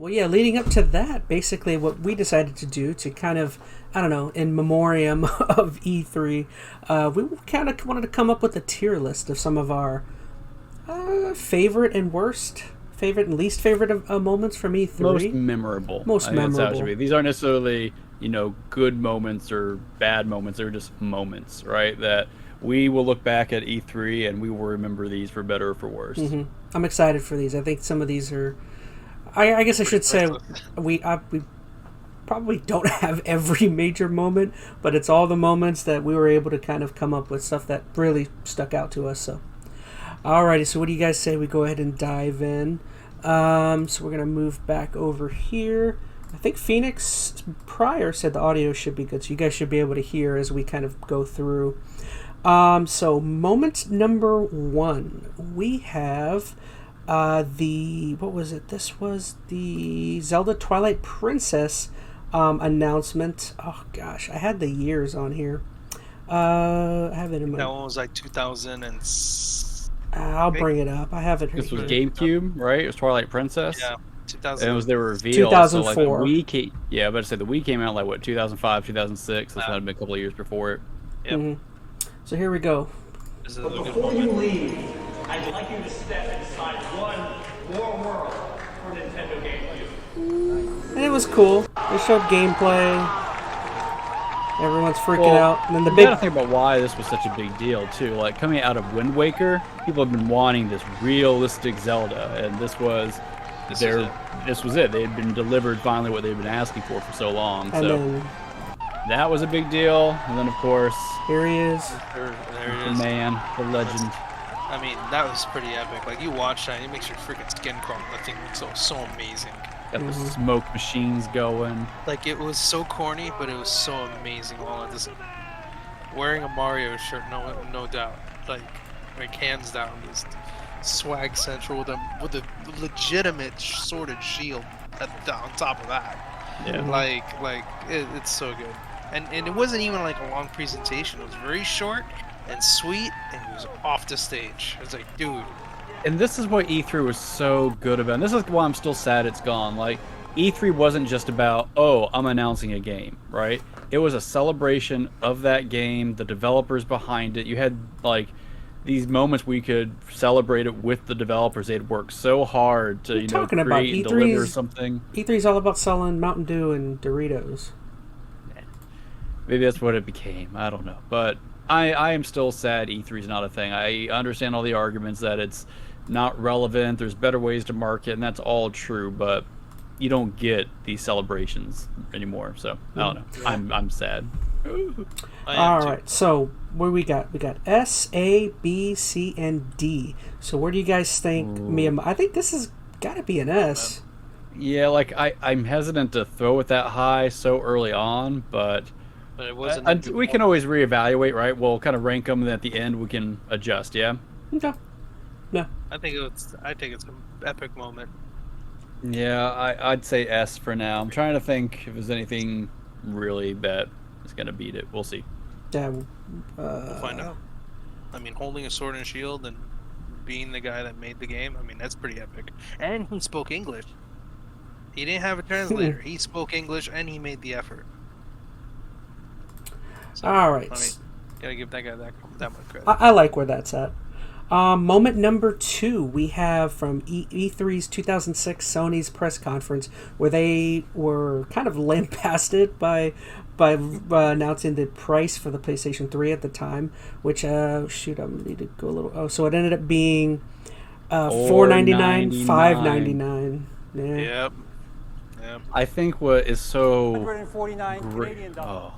Well, yeah, leading up to that, basically what we decided to do to kind of, I don't know, in memoriam of E3, we kind of wanted to come up with a tier list of some of our favorite and least favorite moments from E3. Most memorable. Most memorable. That's how it should be. These aren't necessarily, good moments or bad moments. They're just moments, right? That we will look back at E3 and we will remember these for better or for worse. Mm-hmm. I'm excited for these. I think some of these are... I guess I should say we probably don't have every major moment, but it's all the moments that we were able to kind of come up with, stuff that really stuck out to us. So, alrighty, so what do you guys say we go ahead and dive in? So we're going to move back over here. I think Phoenix prior said the audio should be good, so you guys should be able to hear as we kind of go through. So moment number 1, we have... what was it? This was the Zelda Twilight Princess announcement. Oh gosh, I had the years on here. I have it in my... That one was like 2000 and... I'll bring it up. I have it here. This was GameCube, right? It was Twilight Princess? Yeah, 2000. And it was their reveal. 2004. So like the Wii came, yeah, but I said the Wii came out like, what, 2005, 2006? That's not been a couple of years before it. Yep. Mm-hmm. So here we go. This is But before you leave, I'd like you to step inside one more world for Nintendo gameplay. And it was cool. They showed gameplay. Everyone's freaking out. And then the you big... gotta think about why this was such a big deal, too. Like, coming out of Wind Waker, people have been wanting this realistic Zelda, and this was it. They had been delivered finally what they'd been asking for so long. And so then, that was a big deal. And then, of course, here he is. There the it is. man, the legend. I mean, that was pretty epic. Like, you watch that, it makes your freaking skin crawl. That thing looks so amazing. Got the smoke machines going. Like, it was so corny, but it was so amazing all at this. Wearing a Mario shirt, no doubt. Like hands down, just swag central with a legitimate sworded shield on top of that. Yeah. It's so good. And it wasn't even like a long presentation. It was very short and sweet, and he was off the stage. It's like, dude. And this is what E3 was so good about. And this is why I'm still sad it's gone. Like, E3 wasn't just about, oh, I'm announcing a game, right? It was a celebration of that game, the developers behind it. You had, like, these moments where you could celebrate it with the developers. They'd worked so hard to, create and deliver something. E3's all about selling Mountain Dew and Doritos. Maybe that's what it became. I don't know. But I am still sad E3's not a thing. I understand all the arguments that it's not relevant, there's better ways to market, and that's all true, but you don't get these celebrations anymore, so I don't know. I'm sad. Alright, so what do we got? We got S, A, B, C, and D. So where do you guys think I think this has got to be an S. Yeah, like I'm hesitant to throw it that high so early on, but it wasn't. We can always reevaluate, right? We'll kind of rank them, and at the end we can adjust, yeah? Okay. Yeah. I think it's an epic moment. Yeah, I'd say S for now. I'm trying to think if there's anything really that is going to beat it. We'll see. Yeah. We'll find out. I mean, holding a sword and shield and being the guy that made the game, I mean, that's pretty epic. And he spoke English. He didn't have a translator. He spoke English and he made the effort. So, all right. I mean, gotta give that guy that much credit. I like where that's at. Moment number 2, we have from E3's 2006 Sony's press conference, where they were kind of lambasted by announcing the price for the PlayStation 3 at the time, which shoot, I need to go a little. Oh, so it ended up being $4.99, $5.99. Yeah. Yep. I think what is so 149 great. Canadian dollars.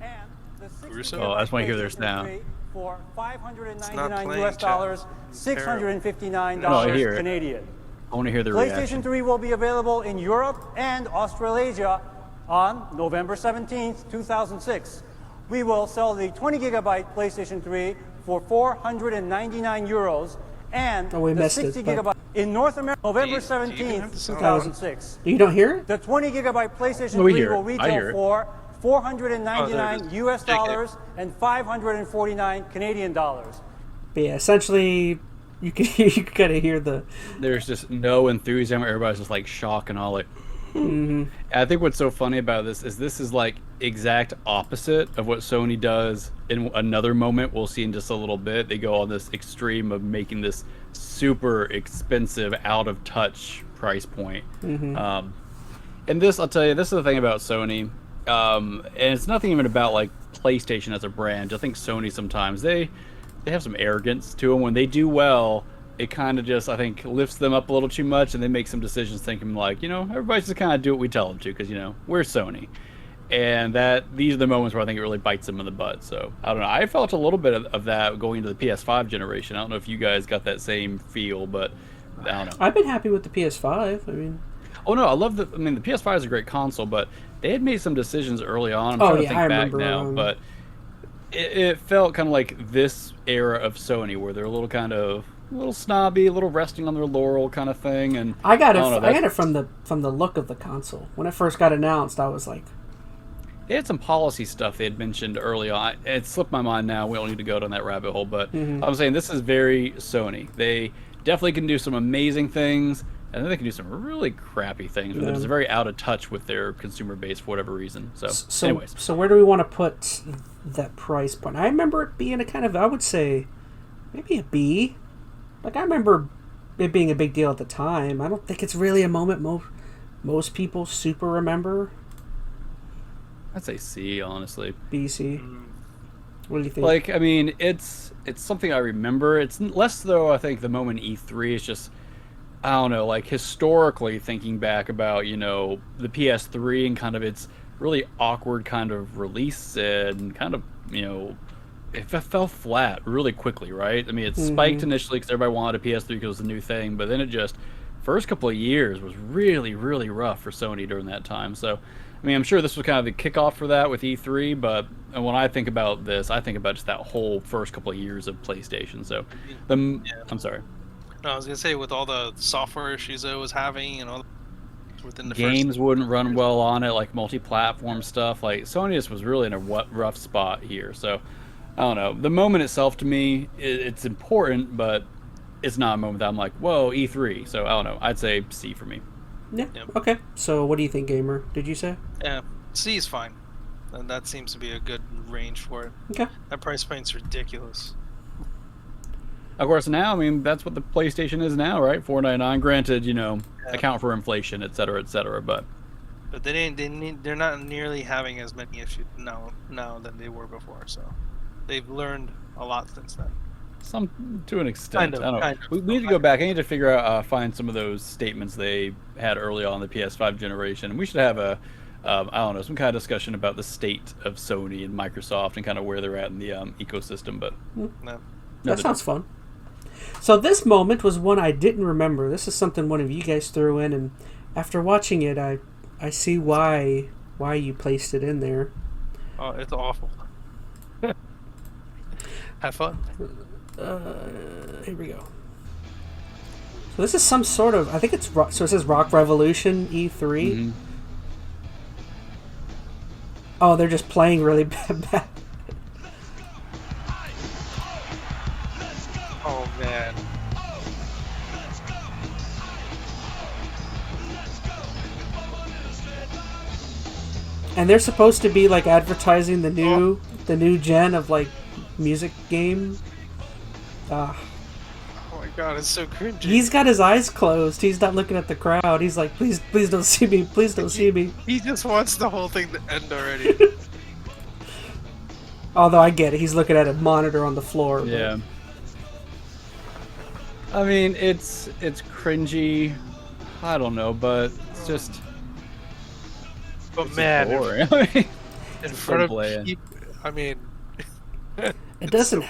And the 60 Oh, I just want to hear their sound. For $599 playing, US dollars, $659 Canadian. I want to hear the PlayStation reaction. 3 will be available in Europe and Australasia on November 17th, 2006. We will sell the 20 gigabyte PlayStation 3 for €499 and the 60 gigabyte in North America November 17th, 2006. You don't hear it? The 20 gigabyte PlayStation 3 will retail for $499 US dollars and 549 Canadian dollars. But yeah, essentially, you kind of hear the... There's just no enthusiasm. Everybody's just like shock and all, like, I think what's so funny about this is like exact opposite of what Sony does in another moment we'll see in just a little bit. They go on this extreme of making this super expensive, out of touch price point. And this, I'll tell you, this is the thing about Sony, and it's nothing even about like PlayStation as a brand. I think Sony sometimes they have some arrogance to them. When they do well, it kind of just, I think, lifts them up a little too much, and they make some decisions thinking like, you know, everybody's just kind of do what we tell them to, because, you know, we're Sony. And these are the moments where I think it really bites them in the butt. So, I don't know. I felt a little bit of that going into the PS5 generation. I don't know if you guys got that same feel, but I don't know. I've been happy with the PS5. I mean... Oh, no, the PS5 is a great console, but they had made some decisions early on. I'm trying to think back now, but it felt kind of like this era of Sony, where they're a little snobby, a little resting on their laurel kind of thing. And I got it from the look of the console. When it first got announced, I was like, they had some policy stuff they had mentioned early on. It slipped my mind now. We don't need to go down that rabbit hole, but I'm saying this is very Sony. They definitely can do some amazing things, and then they can do some really crappy things, but it's very out of touch with their consumer base for whatever reason. So anyways. So where do we want to put that price point? I remember it being a kind of, I would say, maybe a B. Like, I remember it being a big deal at the time. I don't think it's really a moment most people super remember. I'd say C, honestly. B, C. What do you think? Like, I mean, it's something I remember. It's less, though, I think the moment E3 is just, I don't know, like historically thinking back about, you know, the PS3 and kind of its really awkward kind of release and kind of, you know, it fell flat really quickly, right? I mean, it spiked initially because everybody wanted a PS3 because it was a new thing, but then it just, first couple of years was really, really rough for Sony during that time. So, I mean, I'm sure this was kind of the kickoff for that with E3, but when I think about this, I think about just that whole first couple of years of PlayStation. So, I'm sorry. No, I was gonna say, with all the software issues it was having and all within the games wouldn't run well on it, like multi-platform stuff. Like Sony just was really in a rough spot here. So I don't know. The moment itself to me, it's important, but it's not a moment that I'm like, whoa, E3. So I don't know. I'd say C for me. Yeah. Yep. Okay. So what do you think, Gamer? Did you say? Yeah, C is fine. And that seems to be a good range for it. Okay. That price point's ridiculous. Of course, now, I mean, that's what the PlayStation is now, right? $499. Granted, you know, account for inflation, et cetera, but they're not nearly having as many issues now than they were before. So they've learned a lot since then. Some to an extent. Kind of, I don't know. We need to go back. I need to figure out, find some of those statements they had early on in the PS5 generation. We should have I don't know, some kind of discussion about the state of Sony and Microsoft and kind of where they're at in the ecosystem. But that sounds fun. So this moment was one I didn't remember. This is something one of you guys threw in, and after watching it, I see why you placed it in there. Oh, it's awful. Have fun. Here we go. So this is some sort of, I think it's rock, so it says Rock Revolution E3. Oh, they're just playing really bad. Oh man. And they're supposed to be like advertising the new gen of like music game. Oh my god, it's so cringy. He's got his eyes closed. He's not looking at the crowd. He's like, please don't see me. Please don't see me. He just wants the whole thing to end already. Although I get it. He's looking at a monitor on the floor. Yeah. I mean, it's cringy. I don't know, but it's just. But man, boring. I mean, in front of people, I mean, it doesn't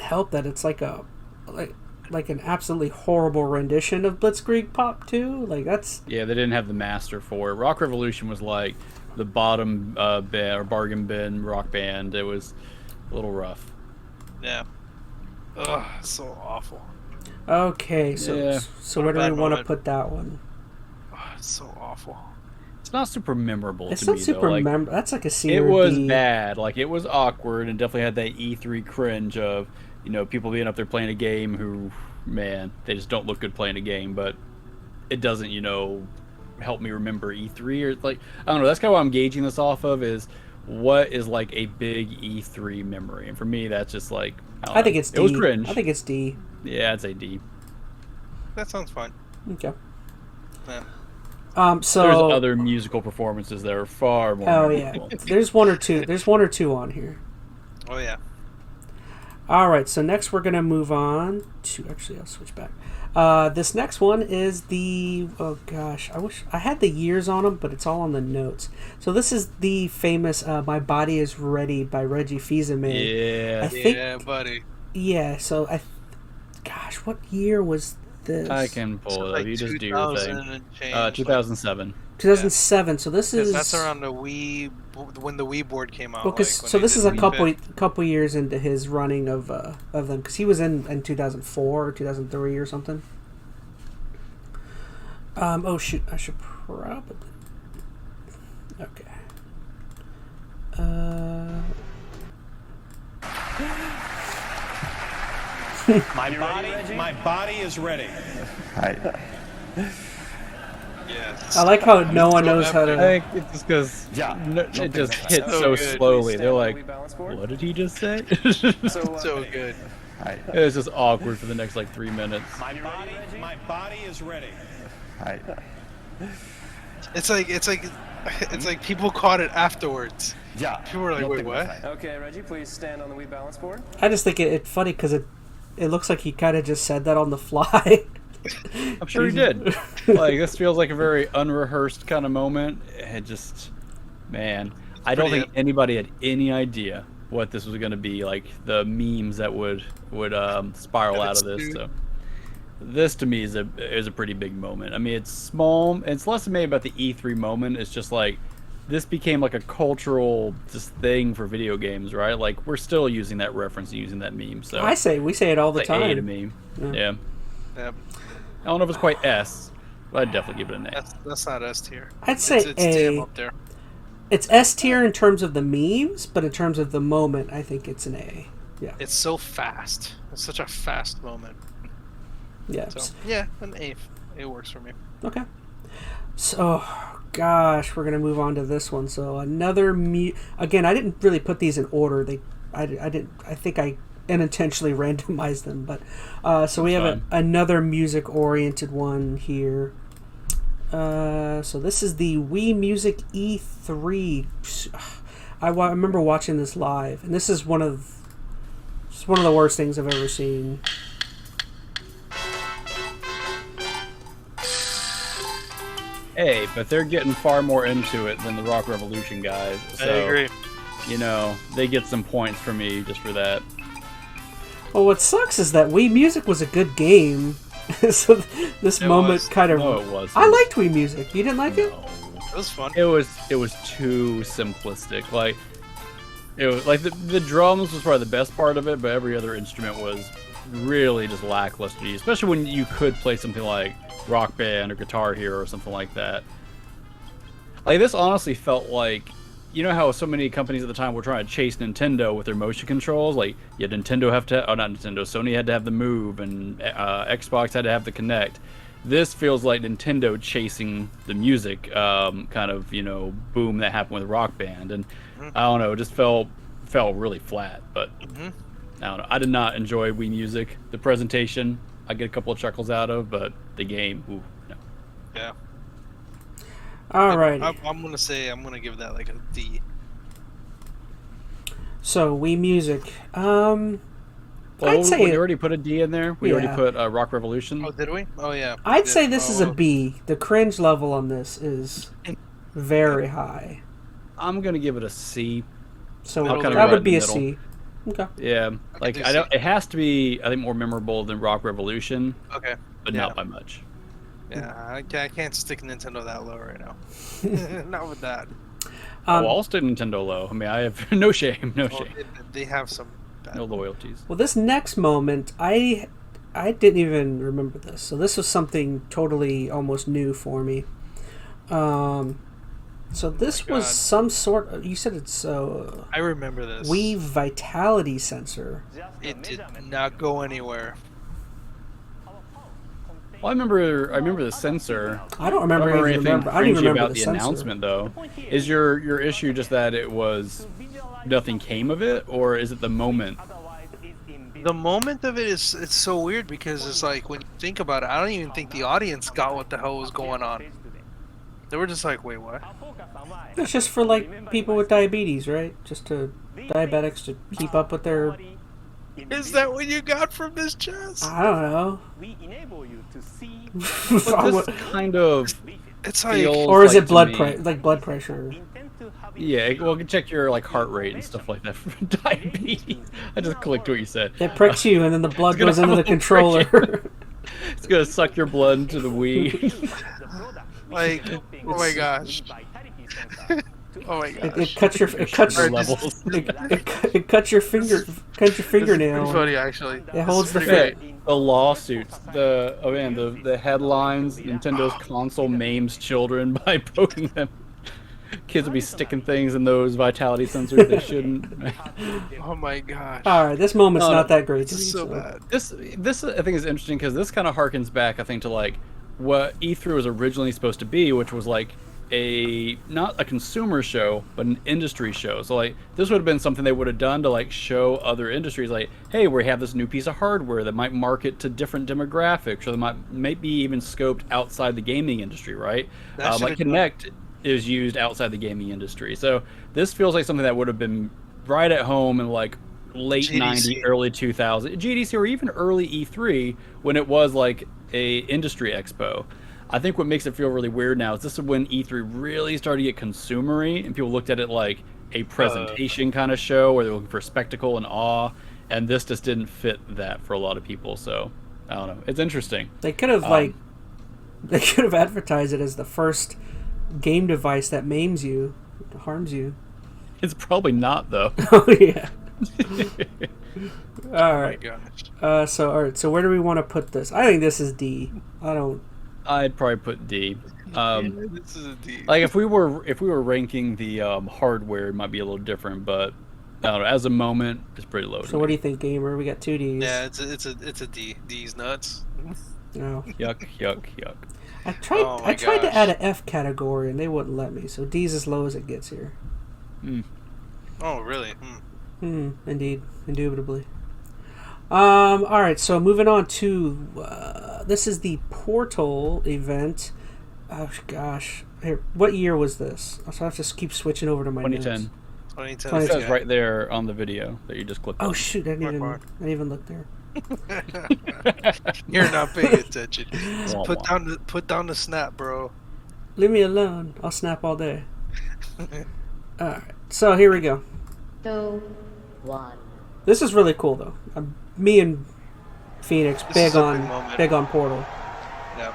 help that it's like an absolutely horrible rendition of Blitzkrieg Pop 2. Like that's. Yeah, they didn't have the master for it. Rock Revolution was like the bottom band or bargain bin rock band. It was a little rough. Yeah. Ugh, so awful. Okay, so where do we want to put that one? Oh, it's so awful. It's not super memorable it's to not me, super though. Like, memorable. That's like a C it or was D. bad. Like, it was awkward and definitely had that E3 cringe of, you know, people being up there playing a game who, man, they just don't look good playing a game, but it doesn't, you know, help me remember E3 or like I don't know. That's kind of what I'm gauging this off of is what is like a big E3 memory, and for me that's just like I think it's D. It was cringe. I think it's D. Yeah, I'd say D. That sounds fine. Okay. Yeah. So there's other musical performances that are far more. Oh yeah, there's one or two. There's one or two on here. Oh yeah. All right, so next we're gonna move on to. Actually, I'll switch back. This next one is the. Oh gosh, I wish I had the years on them, but it's all on the notes. So this is the famous "My Body Is Ready" by Reggie Fils-Aimé. Yeah. I think, Yeah, buddy. Yeah. So gosh, what year was this? I can pull it up. You just do your thing. 2007. 2007. So this is. That's around the Wii when the Wii board came out. Well, so this is a couple years into his running of them, because he was in 2004 or 2003 or something. Oh shoot, I should probably. Okay. My body is ready. Yes. I like how no one knows how I to. think it's just because it just hits so good. slowly. They're like, what did he just say? So good. It's just awkward for the next like 3 minutes. My body is ready. It's like people caught it afterwards. Yeah. People were like, wait, what? Okay, Reggie, please stand on the Wii balance board. I just think it's funny because it looks like he kind of just said that on the fly. I'm sure he did. Like this feels like a very unrehearsed kind of moment. It just, man, I don't think anybody had any idea what this was going to be. Like the memes that would spiral out of this. So this to me is a pretty big moment. I mean, it's small. It's less maybe about the E3 moment. It's just like this became like a cultural just thing for video games, right? Like we're still using that reference and using that meme. So we say it all the it's time. like A to me. Yeah. Yeah. I don't know if it's quite S, but I'd definitely give it an A. That's not S tier. I'd say it's A. damn up there. It's S tier in terms of the memes, but in terms of the moment, I think it's an A. Yeah. It's so fast. It's such a fast moment. Yeah. So yeah, an A. It works for me. Okay. So, gosh, we're gonna move on to this one. So another again, I didn't really put these in order. I think I unintentionally randomized them, but so we have another music-oriented one here. So this is the Wii Music E3. I remember watching this live, and this is one of the worst things I've ever seen. Hey, but they're getting far more into it than the Rock Revolution guys. So, I agree. You know, they get some points for me just for that. Well, what sucks is that Wii Music was a good game, so this moment kind of. No, it wasn't. I liked Wii Music. You didn't like it? It was fun. It was too simplistic. Like it was like the drums was probably the best part of it, but every other instrument was really just lackluster. Especially when you could play something like Rock Band or Guitar Hero or something like that. Like this honestly felt like, you know how so many companies at the time were trying to chase Nintendo with their motion controls? Like, yeah, Nintendo not Nintendo, Sony had to have the Move, and Xbox had to have the Kinect. This feels like Nintendo chasing the music kind of, you know, boom that happened with Rock Band. And I don't know, it just fell really flat. But I don't know. I did not enjoy Wii Music. The presentation, I get a couple of chuckles out of, but the game, ooh, no. Yeah. All right. I'm gonna give that like a D. So Wii Music. Well, I'd say we already put a D in there. We already put Rock Revolution. Oh, did we? Oh yeah. I'd say this is a B. The cringe level on this is very high. I'm gonna give it a C. So Middle that would in be the a middle. C. Okay. Yeah, like do I don't. It has to be, I think, more memorable than Rock Revolution, Okay. but Yeah. not by much. Yeah, I can't stick Nintendo that low right now. Not with that. Well, I'll stick Nintendo low. I mean, I have no shame, no Well, shame, they have some bad. no loyalties. Well, this next moment, I didn't even remember this. So this was something totally almost new for me. So this was God. some sort of, you said it's I remember this. Wii Vitality Sensor. It did not go anywhere. Well, I remember the censor. I don't remember anything remember. I don't even cringy remember about the censor. announcement though. Is your issue just that it was nothing came of it, or is it the moment? The moment of it is it's so weird because it's like when you think about it, I don't even think the audience got what the hell was going on. They were just like, wait, what? It's just for like people with diabetes, right? Just to diabetics to keep up with their. Is that what you got from this, Chaz? I don't know. But this kind of It's like, feels Or is like it blood to me- like blood pressure? Yeah, well, check your like heart rate and stuff like that for diabetes. I just clicked what you said. It pricks you, and then the blood gonna goes into have the a controller. It's gonna suck your blood into the Wii. like, oh my gosh. Oh my gosh. It cuts your it cuts Your it, levels. it cuts your fingernail. Pretty funny, actually. It holds the Pretty fit. great. The lawsuits, the headlines, Nintendo's console maims children by poking them. Kids will be sticking things in those vitality sensors they shouldn't. Oh my gosh. All right, this moment's No, not that great. This is so bad. This I think is interesting because this kind of harkens back, I think, to like what E3 was originally supposed to be, which was like not a consumer show, but an industry show. So like this would have been something they would have done to like show other industries, like, hey, we have this new piece of hardware that might market to different demographics, or that might be even scoped outside the gaming industry, right? Like Kinect is used outside the gaming industry. So this feels like something that would have been right at home in like late GDC. 90s, early 2000s, GDC, or even early E3 when it was like a industry expo. I think what makes it feel really weird now is this is when E3 really started to get consumery and people looked at it like a presentation kind of show where they're looking for spectacle and awe, and this just didn't fit that for a lot of people. So I don't know. It's interesting. They could have advertised it as the first game device that maims you, harms you. It's probably not though. Oh yeah. All Oh my right. gosh. So where do we want to put this? I think this is D. I'd probably put D. This is a D. Like if we were ranking the hardware, it might be a little different, but I don't know. As a moment, it's pretty low. So what do you think, gamer? We got 2 Ds. Yeah, it's a D. D's nuts. No. Yuck, yuck, yuck. I tried. Oh my I tried to gosh. add an F category and they wouldn't let me. So D's as low as it gets here. Oh really? Indeed, indubitably. All right. So moving on to this is the Portal event. Oh gosh, here. What year was this? So I have to keep switching over to my 2010. notes. 2010. It says right there on the video that you just clicked Oh on. shoot! I didn't even look there. You're not paying attention. Wah, Put down the snap, bro. Leave me alone. I'll snap all day. All right. So here we go. 2, 1. This is really cool though. Me and Phoenix This big is a big moment. on Portal. Yeah.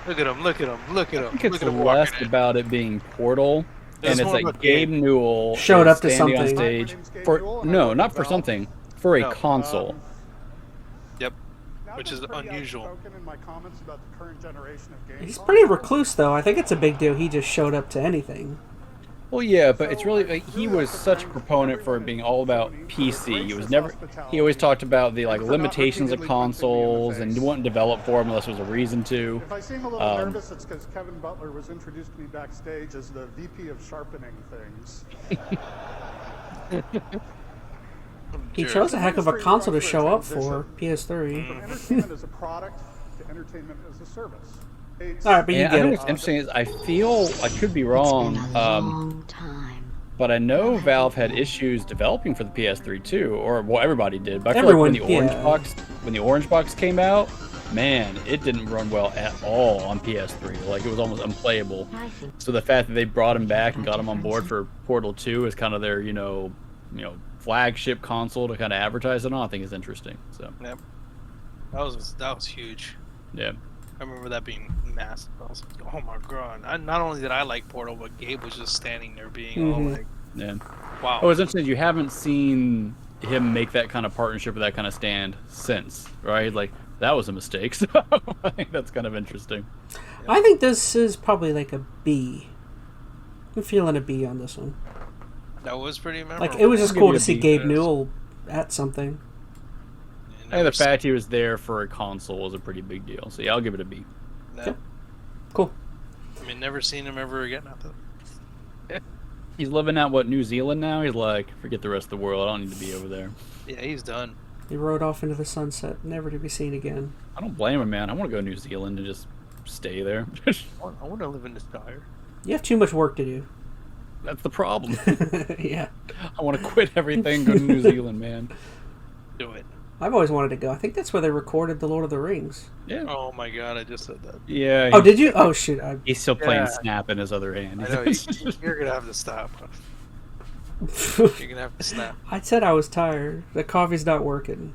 Look at him. Look at him. Look at him. I think Look it's at him less walking in. about it being Portal, It's and it's more like about Gabe game. Newell Showed is up to standing on something. stage for not for something, for a No. console. Yep. Which is unusual. He's pretty recluse though. I think it's a big deal. He just showed up to anything. Well, yeah, but it's really like, he was such a proponent for it being all about PC. He always talked about the like limitations of consoles and wouldn't develop for them unless there was a reason to. If I seem a little nervous, it's because Kevin Butler was introduced to me backstage as the VP of sharpening things. He chose a heck of a console to show up for PS3. From entertainment as a product to entertainment as a service. All right, but you And I get think it. what's interesting is I feel I could be wrong, Long time. but I know Valve had issues developing for the PS3 too, or well, everybody did. But I feel Everyone, like when yeah. the Orange Box came out, man, it didn't run well at all on PS3. Like it was almost unplayable. So the fact that they brought him back and got him on board for Portal 2 is kind of their flagship console to kind of advertise it on, I think is interesting. So Yep. That was huge. yeah. I remember that being massive. I was like, oh my god. Not only did I like Portal, but Gabe was just standing there being all like, Yeah. wow. Oh, it's interesting. You haven't seen him make that kind of partnership or that kind of stand since, right? Like that was a mistake. So I think that's kind of interesting. I think this is probably like a B. I'm feeling a B on this one. That was pretty memorable. Like it was just I'll give cool you to a see B. Gabe Newell at something. Hey, the fact he was there for a console was a pretty big deal. So yeah, I'll give it a B. No. Cool. I mean, never seen him ever again after. He's living out New Zealand now. He's like, forget the rest of the world. I don't need to be over there. Yeah, he's done. He rode off into the sunset, never to be seen again. I don't blame him, man. I want to go to New Zealand and just stay there. I want to live in the Shire. You have too much work to do. That's the problem. Yeah. I want to quit everything, go to New Zealand, man. Do it. I've always wanted to go. I think that's where they recorded The Lord of the Rings. Yeah. Oh my god, I just said that. Yeah. Oh, did you? Oh, shit. He's still playing Snap in his other hand. I know, you're going to have to stop. You're going to have to snap. I said I was tired. The coffee's not working.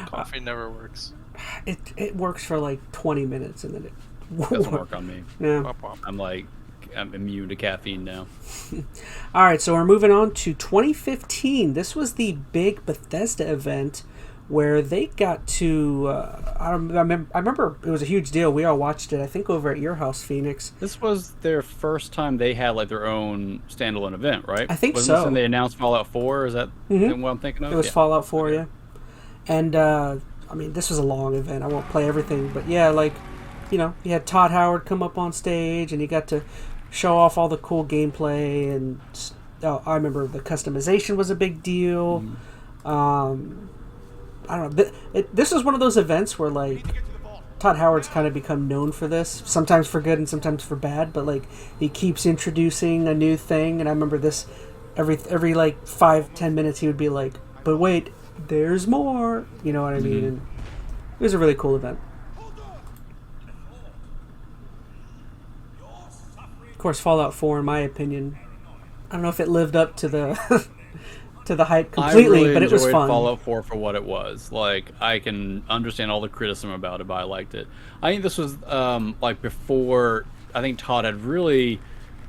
Coffee never works. It works for like 20 minutes and then it doesn't work on me. Yeah. I'm immune to caffeine now. All right, so we're moving on to 2015. This was the big Bethesda event where they got to. I remember it was a huge deal. We all watched it. I think over at your house, Phoenix. This was their first time they had like their own standalone event, right? I think Wasn't so. This when they announced Fallout 4? Is that what I'm thinking of? It was Fallout 4, yeah. And I mean, this was a long event. I won't play everything, but yeah, like, you know, you had Todd Howard come up on stage, and you got to show off all the cool gameplay. And I remember the customization was a big deal. I don't know. This is one of those events where, like, Todd Howard's kind of become known for this, sometimes for good and sometimes for bad, but, like, he keeps introducing a new thing, and I remember this every like 5-10 minutes he would be like, but wait, there's more, you know what I mean? And it was a really cool event. Of course, Fallout 4, in my opinion, I don't know if it lived up to the to the hype completely, really but it was enjoyed fun. Fallout 4 for what it was. Like, I can understand all the criticism about it, but I liked it. I think this was like before. I think Todd had really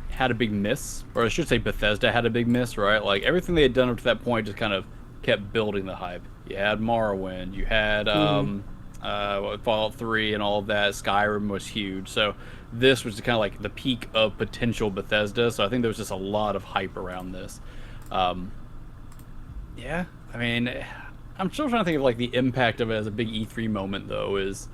had a big miss, or I should say Bethesda had a big miss, right? Like, everything they had done up to that point just kind of kept building the hype. You had Morrowind, you had Fallout 3 and all of that. Skyrim was huge. So this was kind of like the peak of potential Bethesda. So I think there was just a lot of hype around this. Yeah, I mean, I'm still trying to think of like the impact of it as a big E3 moment, though, is,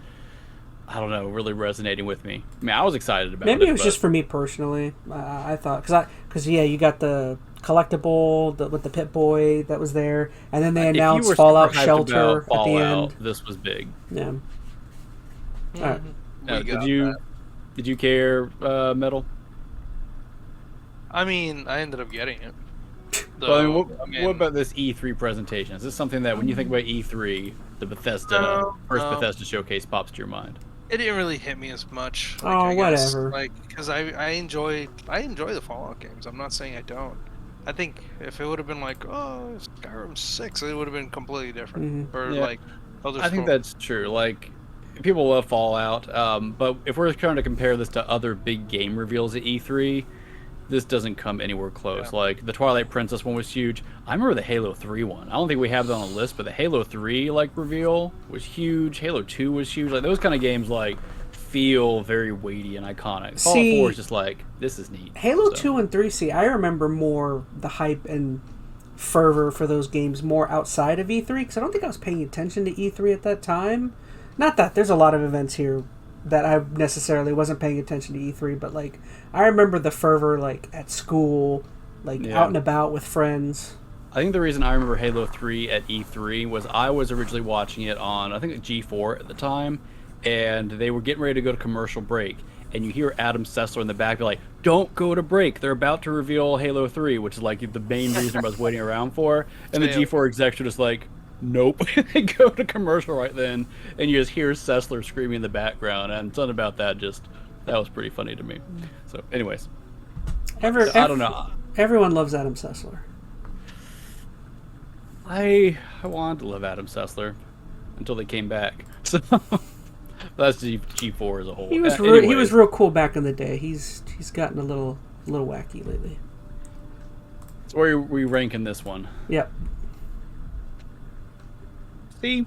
I don't know, really resonating with me. I mean, I was excited about it. Maybe it was just for me personally. I thought, because yeah, you got the collectible with the Pip-Boy that was there, and then they announced Fallout Shelter at the end. This was big. Yeah. All right. Did you care, Metal? I mean, I ended up getting it. Well, what about this E3 presentation? Is this something that when you think about E3, the Bethesda Bethesda showcase pops to your mind? It didn't really hit me as much. Like, I guess, whatever. Like, because I enjoy the Fallout games. I'm not saying I don't. I think if it would have been like, oh, Skyrim 6, it would have been completely different. Or like, I think that's true. Like, people love Fallout, but if we're trying to compare this to other big game reveals at E3, this doesn't come anywhere close. Yeah. Like, the Twilight Princess one was huge. I remember the Halo 3 one. I don't think we have that on the list, but the Halo 3 like reveal was huge. Halo 2 was huge. Like, those kind of games like feel very weighty and iconic. Fallout 4 is just like, this is neat. Halo 2 and 3, I remember more the hype and fervor for those games more outside of E3, because I don't think I was paying attention to E3 at that time. Not that there's a lot of events here that I necessarily wasn't paying attention to E3, but like I remember the fervor like at school, like out and about with friends. I think the reason I remember Halo 3 at E3 was I was originally watching it on, I think, G4 at the time, and they were getting ready to go to commercial break, and you hear Adam Sessler in the back be like, don't go to break, they're about to reveal Halo 3, which is like the main reason I was waiting around for, and the G4 execs were just like, nope. They go to commercial right then, and you just hear Sessler screaming in the background, and something about that that was pretty funny to me. So, anyways. I don't know. Everyone loves Adam Sessler. I wanted to love Adam Sessler until they came back. So, that's G4 as a whole. He was real cool back in the day. He's gotten a little wacky lately. So where are we ranking this one? Yep. C.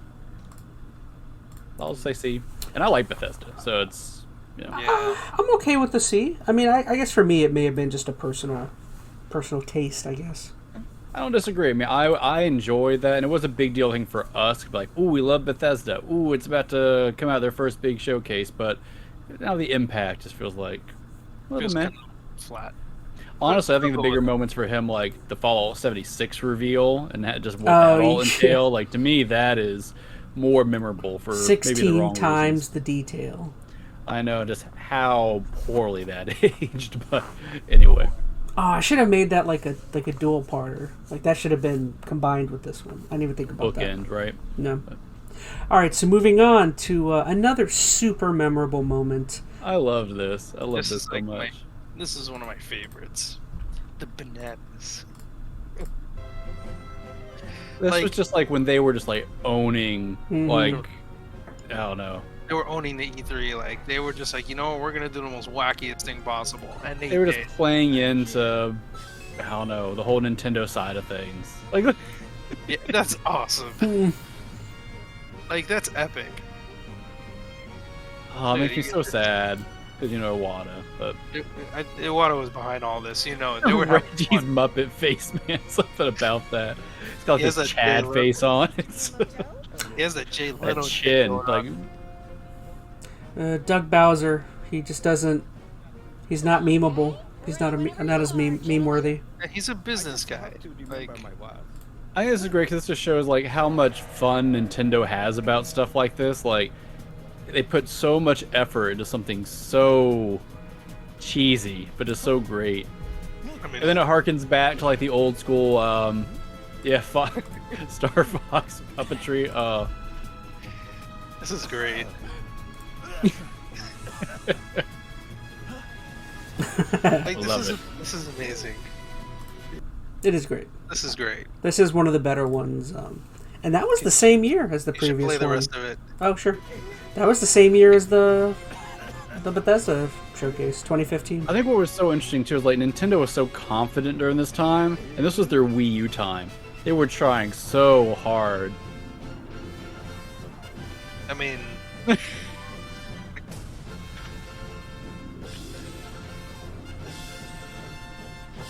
I'll say C. And I like Bethesda, so it's, you know. I'm okay with the C. I mean, I guess for me it may have been just a personal taste, I guess. I don't disagree. I mean, I enjoyed that, and it was a big deal thing for us. To be like, ooh, we love Bethesda. Ooh, it's about to come out their first big showcase. But now the impact just feels like, well, Feels man. kind of flat. Honestly, I think the bigger moments for him, like the Fallout 76 reveal, and that just what Oh, that all yeah. entailed. Like to me, that is more memorable for maybe the 16 wrong times reasons. the detail. I know just how poorly that aged, but anyway. Oh, I should have made that like a dual parter. Like that should have been combined with this one. I didn't even think about Bookend, right? No. All right, so moving on to another super memorable moment. I loved this. I loved this so like much. This is one of my favorites. The bananas. This like- was just like when they were just like owning, like, I don't know. They were owning the E3. Like they were just like, you know what, we're gonna do the most wackiest thing possible, and They were did. just playing into, I don't know, the whole Nintendo side of things. Like, Yeah, that's awesome. Like that's epic. oh, it makes me Dude, so sad because you know Iwata, but Iwata was behind all this. You know, they were having Reggie's fun. Muppet face, man. Something about that. It's got He has this that Chad Jay face on. It's He has that Jay that Leno chin, going like. on. Doug Bowser, he just doesn't. He's not memeable. He's not as meme worthy. Yeah, he's a business guy. Like, I think this is great because this just shows like how much fun Nintendo has about stuff like this. Like they put so much effort into something so cheesy, but it's so great. I mean, And then it harkens back to like the old school, Star Fox puppetry. this is great. Like Love it. this is amazing. It is great. This is great. This is one of the better ones, and that was the same year as the You should previous play the one. rest of it. Oh, sure. That was the same year as the Bethesda showcase, 2015. I think what was so interesting too is like Nintendo was so confident during this time, and this was their Wii U time. They were trying so hard. I mean,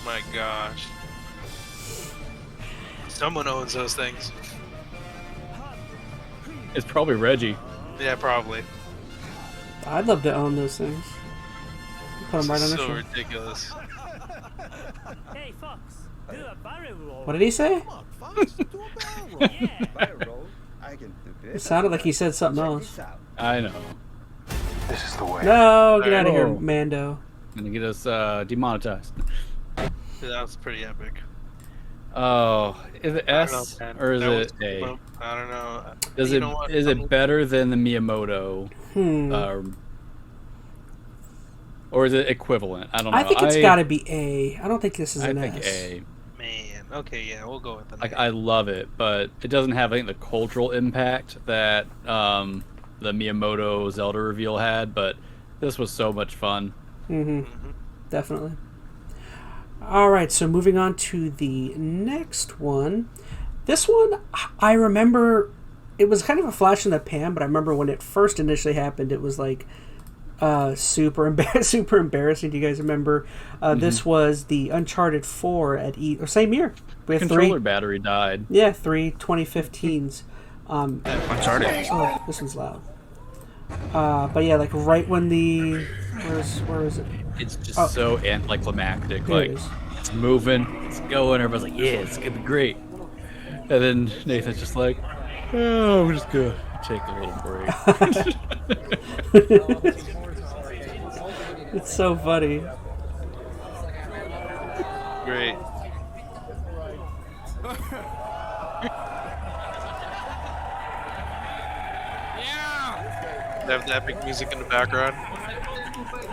my gosh. Someone owns those things. It's probably Reggie. Yeah, probably. I'd love to own those things. Put them right on the So show. ridiculous. Hey, Fox, do a barrel roll. What did he say? Yeah. It sounded like he said something else. I know. This is the way. No, get out of here, Oh. Mando. Gonna get us demonetized. Yeah, that was pretty epic. Oh, is it I don't S know, man. or is That it was- A? I don't know. Is You it know what? is it better than the Miyamoto, or is it equivalent? I don't know. I think it's got to be A. I don't think this is I an think S. A. Man, okay, yeah, we'll go with the Like I love it, but it doesn't have I think the cultural impact that the Miyamoto Zelda reveal had. But this was so much fun. Definitely. All right, so moving on to the next one. This one, I remember, it was kind of a flash in the pan, but I remember when it first initially happened, it was like super embarrassing. Do you guys remember? This was the Uncharted 4 at or same year. We have Controller three. battery died. Yeah, three 2015s. Uncharted. Oh, this one's loud. But yeah, like right when the where is it? It's just so anticlimactic. There it Like is. it's moving, it's going. Everybody's like, "Yeah, it's gonna be great." And then Nathan's just like, "Oh, we're just gonna take a little break." It's so funny. Great. They have the epic music in the background. I think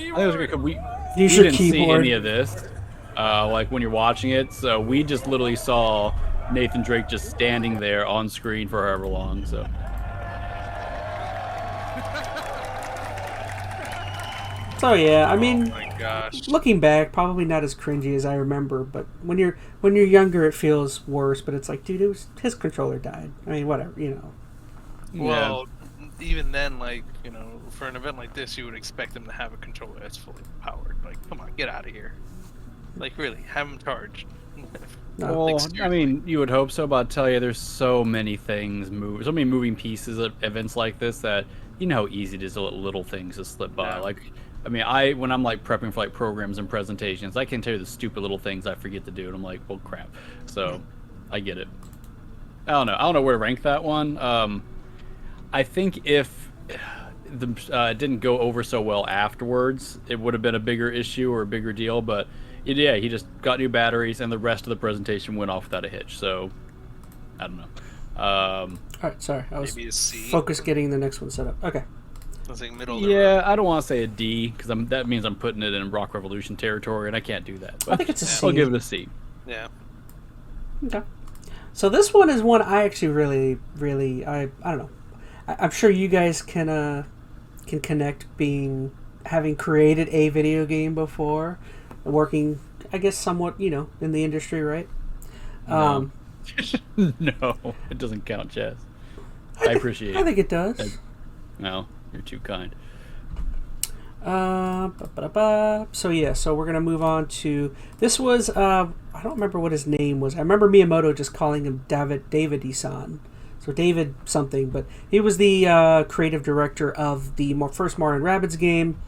it was great 'cause we Use your didn't see keyboard. any of this, like when you're watching it. So we just literally saw Nathan Drake just standing there on screen for however long. So So yeah, I mean, Oh my gosh. looking back, probably not as cringy as I remember. But when you're younger, it feels worse. But it's like, dude, it was his controller died. I mean, whatever, you know. Well, even then, like, you know, for an event like this, you would expect them to have a controller that's fully powered. Like, come on, get out of here. Like really, have them charged. No. Well, I mean, you would hope so, but I'll tell you, there's so many things, so many moving pieces at events like this that you know how easy it is to let little things just slip by. Yeah. Like, I mean, when I'm like prepping for like programs and presentations, I can tell you the stupid little things I forget to do, and I'm like, well, crap. So, I get it. I don't know where to rank that one. I think if it didn't go over so well afterwards, it would have been a bigger issue or a bigger deal, but. Yeah, he just got new batteries, and the rest of the presentation went off without a hitch. So, I don't know. All right, sorry, I was Maybe a C. focused getting the next one set up. Okay. I was like middle. Of the Yeah, road. I don't want to say a D because that means I'm putting it in Rock Revolution territory, and I can't do that. But I think it's a C. I'll give it a C. Yeah. Okay. So this one is one I actually really I don't know. I'm sure you guys can connect having created a video game before, working I guess somewhat in the industry, right? No, it doesn't count, Chaz. I appreciate it. I think it does. No, you're too kind. So yeah, so we're gonna move on to this was I don't remember what his name was. I remember Miyamoto just calling him David Isan. So David something, but he was the creative director of the first Mario and Rabbids game,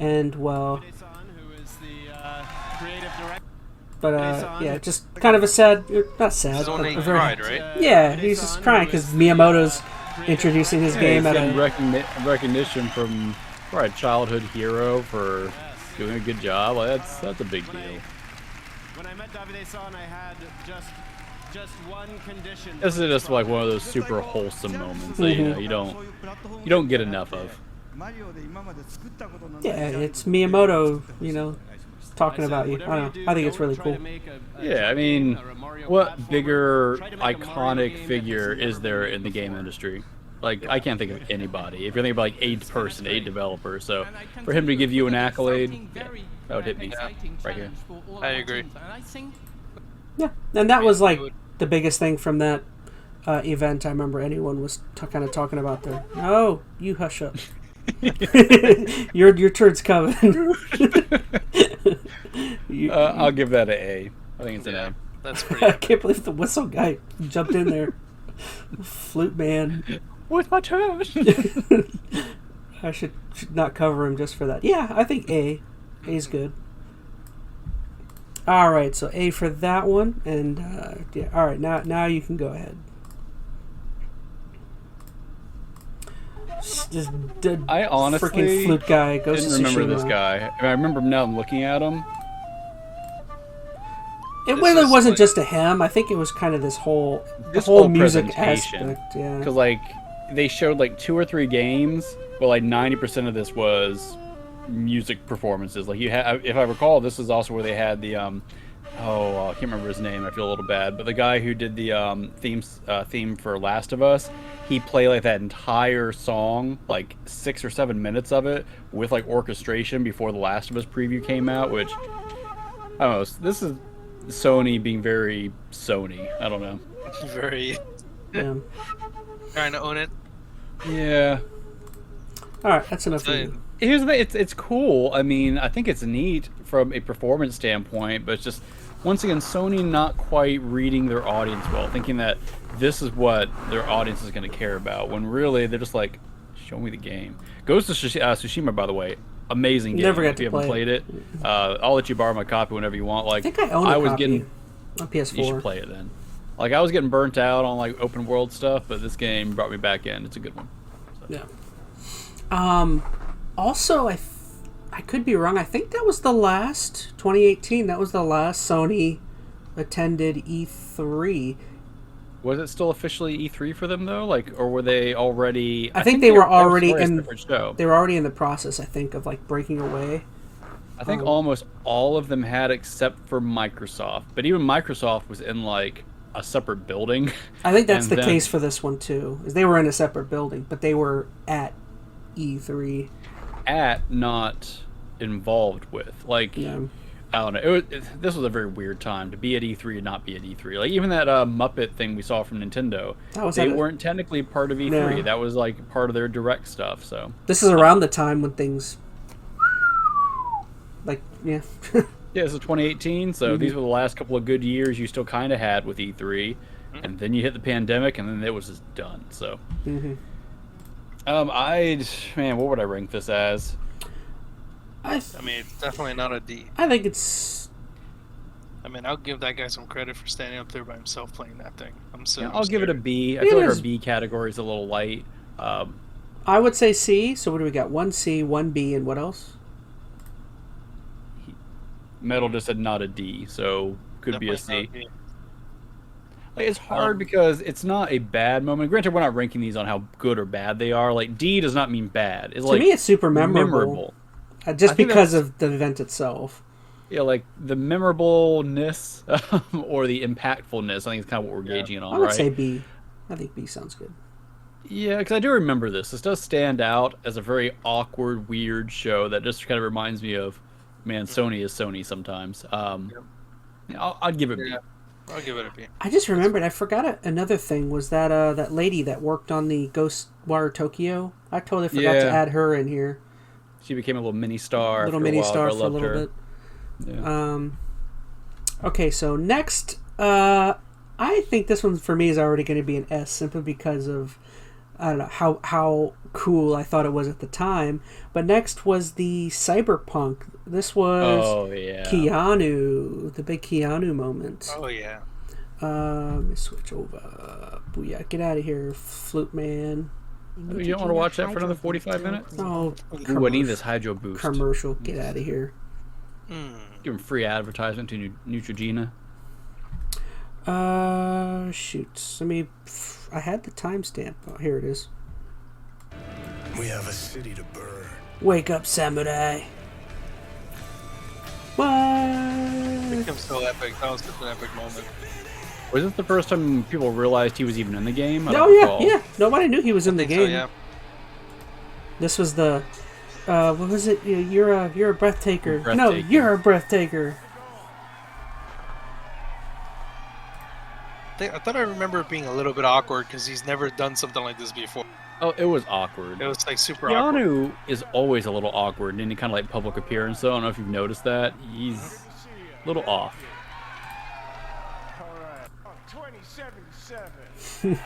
and well, but yeah, just kind of a sad, not sad. His own but name a very- cried, right? Yeah, he's just crying because Miyamoto's introducing his game he's at a. getting recognition from a childhood hero for doing a good job. Like, that's a big deal. When I met David-san, I had just one condition. This is just like one of those super wholesome moments that you don't get enough of. Yeah, it's Miyamoto, talking about you. I don't know. I think it's really cool. Yeah, I mean, what bigger iconic figure is there in the game industry? Like, I can't think of anybody. If you're thinking about like 8 developers, so for him to give you an accolade, yeah, that would hit me right here. I agree. Yeah, and that was like the biggest thing from that event. I remember anyone was kind of talking about there. No, you hush up. your turn's coming. I'll give that an A. I think it's an A. That's pretty. I can't believe the whistle guy jumped in there. Flute man. What's my turn? I should not cover him just for that. Yeah, I think A. A's good. All right, so A for that one, and yeah. All right, now you can go ahead. I honestly freaking flute guy goes didn't to remember Tsushima. this guy. I remember now I'm looking at him. It This really is wasn't like- just a him. I think it was kind of this whole music presentation. aspect. Yeah. Because like they showed like 2 or 3 games, but like 90% of this was music performances. Like you had, if I recall, this is also where they had the I can't remember his name. I feel a little bad, but the guy who did the theme for Last of Us, he played like that entire song, like 6 or 7 minutes of it, with like orchestration before the Last of Us preview came out. Which I don't know. This is Sony being very Sony. I don't know. Very Yeah. trying to own it. Yeah. All right, that's enough. For you. Here's the thing, it's cool. I mean, I think it's neat from a performance standpoint, but it's just, once again, Sony not quite reading their audience well, thinking that this is what their audience is going to care about, when really they're just like, show me the game. Ghost of Tsushima, by the way, amazing game. Never got if to you play haven't played it, I'll let you borrow my copy whenever you want. Like, I think I own a was copy getting, on PS4. you should play it then. Like, I was getting burnt out on like open world stuff, but this game brought me back in. It's a good one. So. Yeah. Also, I could be wrong. I think that was the last 2018. That was the last Sony attended E3. Was it still officially E3 for them though? Like, or were they already? I think they were already a in. different show. They were already in the process. I think of like breaking away. I think almost all of them had, except for Microsoft. But even Microsoft was in like a separate building. I think that's And the then- case for this one too. Is they were in a separate building, but they were at E3. Not involved with. Like, Yeah. I don't know. This was a very weird time to be at E3 and not be at E3. Like, even that Muppet thing we saw from Nintendo, they weren't technically part of E3. No. That was like part of their direct stuff. So This is around the time when things, like, yeah, Yeah, this is 2018, so these were the last couple of good years you still kind of had with E3, and then you hit the pandemic, and then it was just done. So, man, what would I rank this as? I mean, it's definitely not a D. I think it's. I mean, I'll give that guy some credit for standing up there by himself playing that thing. I'll give it a B. I feel like our B category is a little light. I would say C. So what do we got? 1 C, 1 B, and what else? Metal just said not a D, so could be a C. Like, it's hard Um, because it's not a bad moment. Granted, we're not ranking these on how good or bad they are. Like, D does not mean bad. It's To like me, it's super memorable. Just because of the event itself. Yeah, like the memorableness or the impactfulness. I think it's kind of what we're gauging it on, I would right? say B. I think B sounds good. Yeah, because I do remember this. This does stand out as a very awkward, weird show that just kind of reminds me of, man, Sony is Sony sometimes. I'd give it B. I'll give it a B. I just remembered. I forgot another thing was that that lady that worked on the Ghostwire Tokyo. I totally forgot to add her in here. She became a little mini star. Little mini star for a little bit. Yeah. Okay, so next, I think this one for me is already going to be an S simply because of I don't know how cool I thought it was at the time. But next was the Cyberpunk. This was Keanu, the big Keanu moment. Oh yeah. Let me switch over. Booyah! Get out of here, Flute Man. You don't want to watch that for another 45 minutes? Oh, ooh, I need this hydro boost. Commercial. Get out of here. Give him free advertisement to Neutrogena. Shoot. I had the timestamp. Oh, here it is. We have a city to burn. Wake up, samurai. What? It becomes so epic. That was such an epic moment. Was this the first time people realized he was even in the game? Yeah. Nobody knew he was in the game. So, yeah. This was the, what was it? You're a breathtaker. No, you're a breathtaker. I thought I remember it being a little bit awkward because he's never done something like this before. Oh, it was awkward. It was like super awkward. Keanu is always a little awkward in any kind of like public appearance, though. I don't know if you've noticed that. He's a little off. All right. 2077.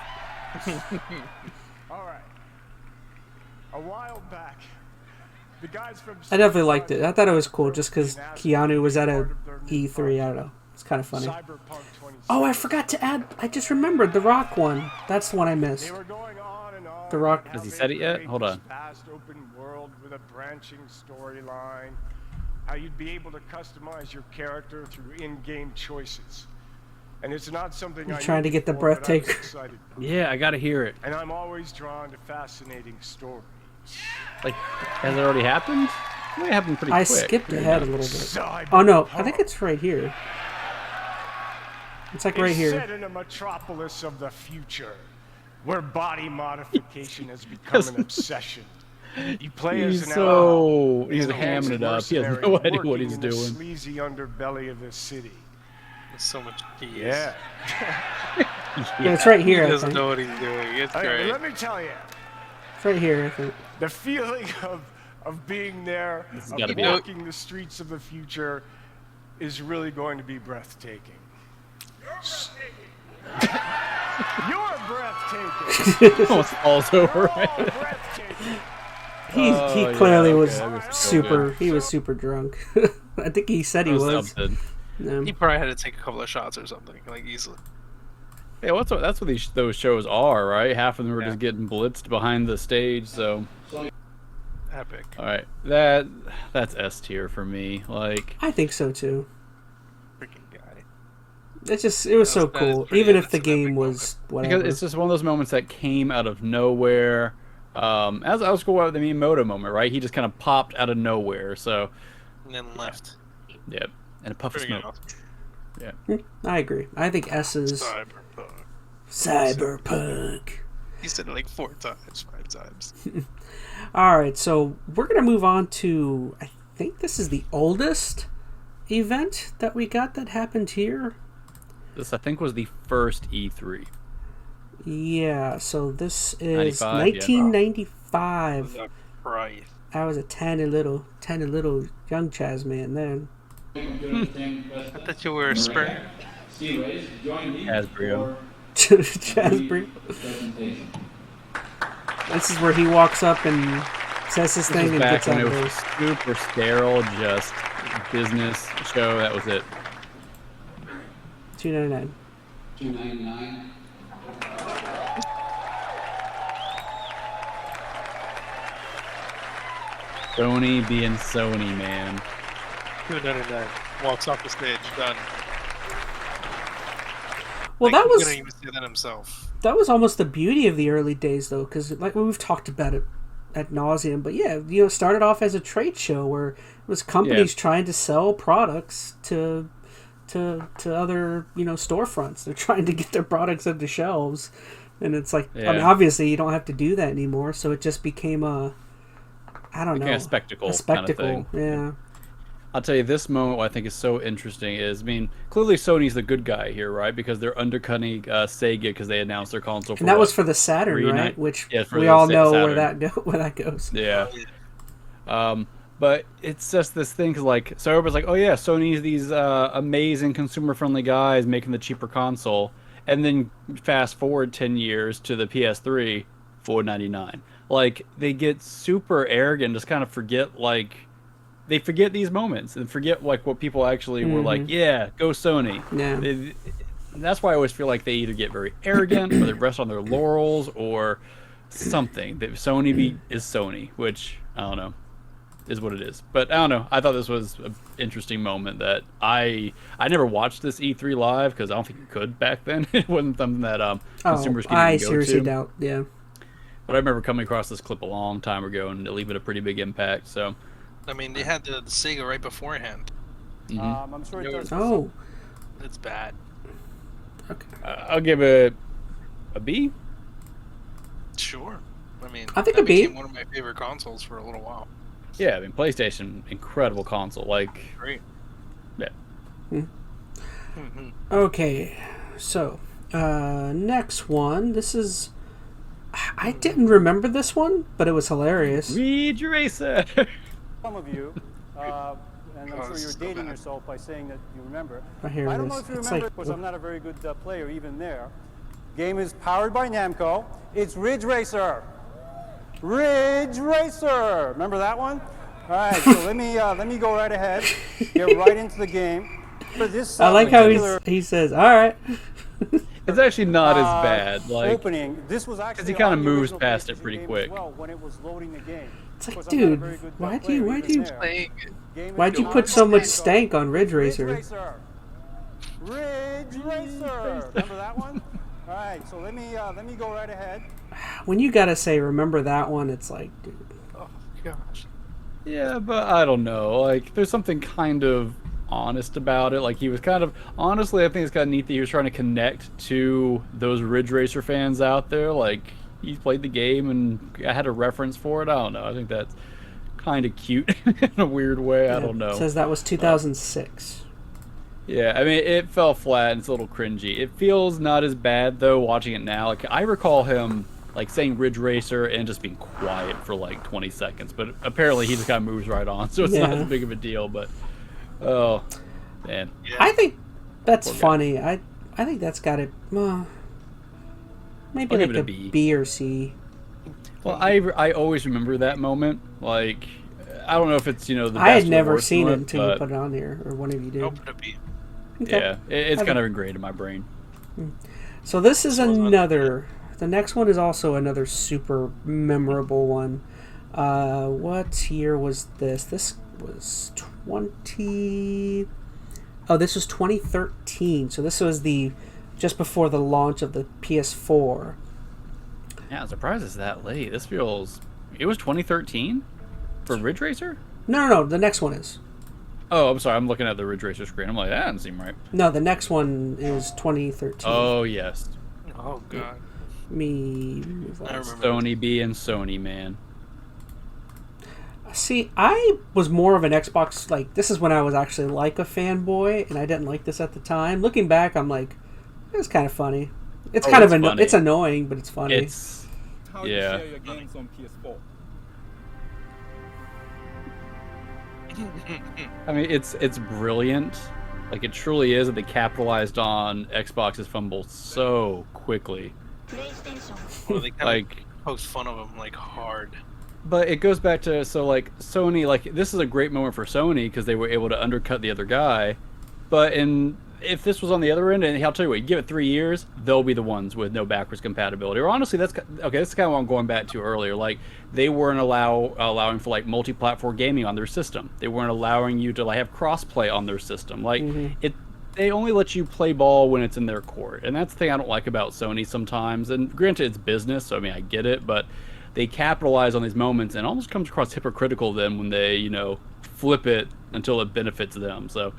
All right. A while back, the guys from I definitely liked it. I thought it was cool just because Keanu was at a E3. I don't know. It's kind of funny. Oh, I forgot to add. I just remembered the Rock one. That's the one I missed. The Rock. Has he said it yet? Hold on. Vast open world with a branching storyline. How you'd be able to customize your character through in-game choices. And it's not something You're trying to get the breathtaker. Yeah, I gotta hear it. And I'm always drawn to fascinating stories. Like, has it already happened? It may happen pretty quick. I skipped ahead a little bit. Oh no, I think it's right here. It's like right here. Set in a metropolis of the future, where body modification has become an obsession. You play as an he's hamming it up. He has no idea what he's in the doing. sleazy underbelly of the city. There's so much cheese. Yeah. Yeah, it's right here. He doesn't know what he's doing. It's great. Let me tell you. It's right here, I think. The feeling of being there, of walking the streets of the future, is really going to be breathtaking. You're breathtaking. Almost falls over. He clearly was super. He was super drunk. I think he said he was. He probably had to take a couple of shots or something, like easily. Yeah, that's what those shows are, right? Half of them were just getting blitzed behind the stage. So epic. All right, that's S tier for me. Like, I think so too. Freaking guy. It was so cool, even if the game was whatever. Because it's just one of those moments that came out of nowhere. As I was going about the Miyamoto moment, right? He just kind of popped out of nowhere. So, and then left. Yep, and a puff of smoke. Yeah, I agree. I think S is Cyberpunk. He said it like 5 times. All right, so we're gonna move on to. I think this is the oldest event that we got that happened here. This I think was the first E3. Yeah, so this is 95. 1995. Right. I was a tiny little young ChazmaN then. I thought you were a spring. Hasbro. ChazmaN. This is where he walks up and says his This thing was and back gets when out it of was there. super sterile, just business show. That was it. $2.99. $2.99. Sony being Sony, man. $2.99. Walks off the stage. Done. Well, Like, that he was couldn't even say that himself. that was almost the beauty of the early days, though, because like we've talked about it ad nauseum. But yeah, it started off as a trade show where it was companies trying to sell products to other storefronts. They're trying to get their products onto shelves, and it's like I mean, obviously you don't have to do that anymore. So it just became a a spectacle. A spectacle, kind of thing. yeah. I'll tell you, this moment what I think is so interesting is, I mean, clearly Sony's the good guy here, right? Because they're undercutting Sega because they announced their console. And that was for the Saturn, right? Which we all know where that goes. Yeah. But it's just this thing, cause like, so everybody's like, oh yeah, Sony's these amazing consumer-friendly guys making the cheaper console, and then fast forward 10 years to the PS3, $499. Like, they get super arrogant, just kind of forget, like, they forget these moments and forget like what people actually were like. Yeah, go Sony. Yeah. That's why I always feel like they either get very arrogant or they rest on their laurels or something. That Sony is Sony, which I don't know, is what it is. But I don't know. I thought this was an interesting moment that I never watched this E3 live because I don't think you could back then. It wasn't something that consumers could I go seriously to. doubt. Yeah. But I remember coming across this clip a long time ago and it leaving a pretty big impact. So. I mean, they had the Sega right beforehand. I'm sure it does. Oh. It's bad. Okay. I'll give it a B. Sure. I mean, I think that a B. became one of my favorite consoles for a little while. Yeah, I mean, PlayStation, incredible console. Like, great. Yeah. Okay, so next one. This is. I didn't remember this one, but it was hilarious. Ridge Racer. Some of you, and I'm sure you're dating yourself by saying that you remember. I don't know if you remember because I'm not a very good player even there. Game is powered by Namco. It's Ridge Racer. Ridge Racer. Remember that one? All right. So let me go right ahead. Get right into the game. For this, I like how he says, "All right." It's actually not as bad. Like opening. This was actually because he kind of moves past it pretty quick. Well, when it was loading the game. It's like, dude, why'd you put so much stank on Ridge Racer? Ridge Racer. Remember that one? All right, so let me go right ahead. When you gotta say, remember that one, it's like, dude. Oh gosh. Yeah, but I don't know. Like, there's something kind of honest about it. Like, he was kind of honestly, I think it's kind of neat that he was trying to connect to those Ridge Racer fans out there. Like, he played the game and I had a reference for it. I don't know. I think that's kind of cute in a weird way. I don't know. It says that was 2006. Yeah, I mean, it fell flat and it's a little cringy. It feels not as bad, though, watching it now. Like, I recall him, like, saying Ridge Racer and just being quiet for, like, 20 seconds. But apparently he just kind of moves right on, so it's not as big of a deal. But, oh, man. Yeah. I think that's funny. I think that's got it. Maybe like a B or C. Well, I always remember that moment. Like, I don't know if it's, the best I had or never worst seen it one, until you put it on here, or one of you did. I'll put a B. Okay. Yeah, it's kind of ingrained in my brain. So this is another. The next one is also another super memorable one. What year was this? This was 20. Oh, this was 2013. So this was just before the launch of the PS4. Yeah, I'm surprised it's that late. This feels. It was 2013 for Ridge Racer. No. The next one is. Oh, I'm sorry. I'm looking at the Ridge Racer screen. I'm like, that doesn't seem right. No, the next one is 2013. Oh yes. Oh god. I remember Sony being Sony, man. See, I was more of an Xbox, like, this is when I was actually like a fanboy, and I didn't like this at the time. Looking back, I'm like, it's kind of funny. It's kind of it's annoying, but it's funny. It's How you share your games on PS4? I mean, it's brilliant. Like, it truly is that they capitalized on Xbox's fumble so quickly. Well, they kind Like, of post fun of them like hard. but it goes back to, so like Sony, like this is a great moment for Sony because they were able to undercut the other guy. But if this was on the other end, and I'll tell you what, you give it 3 years, they'll be the ones with no backwards compatibility. Or honestly, that's okay. That's kind of what I'm going back to earlier. Like they weren't allowing for like multi-platform gaming on their system. They weren't allowing you to like have cross-play on their system. Like they only let you play ball when it's in their court, and that's the thing I don't like about Sony sometimes. And granted, it's business, so I mean I get it, but they capitalize on these moments and almost comes across hypocritical then when they, you know, flip it until it benefits them. So